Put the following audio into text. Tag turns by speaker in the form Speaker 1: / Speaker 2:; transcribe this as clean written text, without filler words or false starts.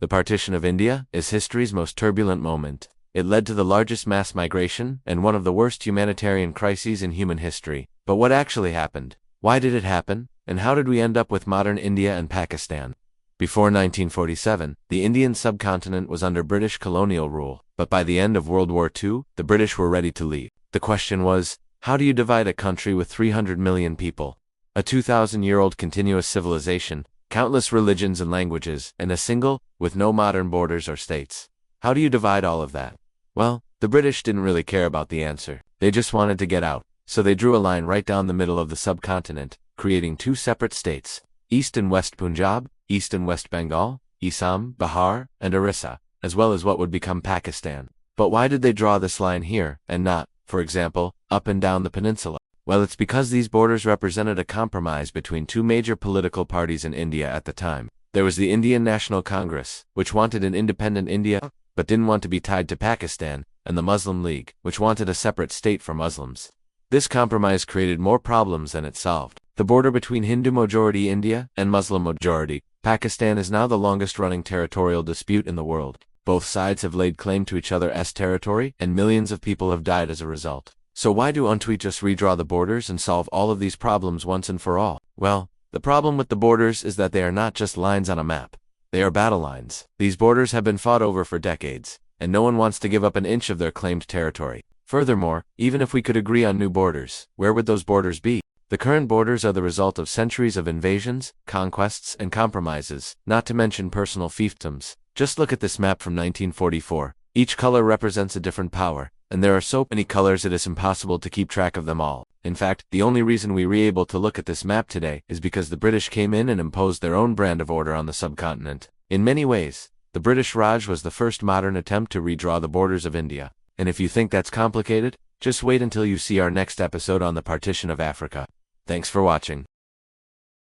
Speaker 1: The partition of India is history's most turbulent moment. It led to the largest mass migration and one of the worst humanitarian crises in human history. But what actually happened? Why did it happen? And how did we end up with modern India and Pakistan? Before 1947, the Indian subcontinent was under British colonial rule, but by the end of World War II, the British were ready to leave. The question was, how do you divide a country with 300 million people? A 2,000-year-old continuous civilization, countless religions and languages, and a single, with no modern borders or states. How do you divide all of that? Well, the British didn't really care about the answer. They just wanted to get out. So they drew a line right down the middle of the subcontinent, creating two separate states, East and West Punjab, East and West Bengal, Assam, Bihar, and Orissa, as well as what would become Pakistan. But why did they draw this line here, and not, for example, up and down the peninsula? Well, it's because these borders represented a compromise between two major political parties in India at the time. There was the Indian National Congress, which wanted an independent India, but didn't want to be tied to Pakistan, and the Muslim League, which wanted a separate state for Muslims. This compromise created more problems than it solved. The border between Hindu-majority India and Muslim-majority Pakistan is now the longest-running territorial dispute in the world. Both sides have laid claim to each other's territory, and millions of people have died as a result. So why do Untold just redraw the borders and solve all of these problems once and for all? Well, the problem with the borders is that they are not just lines on a map. They are battle lines. These borders have been fought over for decades, and no one wants to give up an inch of their claimed territory. Furthermore, even if we could agree on new borders, where would those borders be? The current borders are the result of centuries of invasions, conquests, and compromises, not to mention personal fiefdoms. Just look at this map from 1944. Each color represents a different power, and there are so many colors it is impossible to keep track of them all. In fact, the only reason we were able to look at this map today is because the British came in and imposed their own brand of order on the subcontinent. In many ways, the British Raj was the first modern attempt to redraw the borders of India. And if you think that's complicated, just wait until you see our next episode on the partition of Africa. Thanks for watching.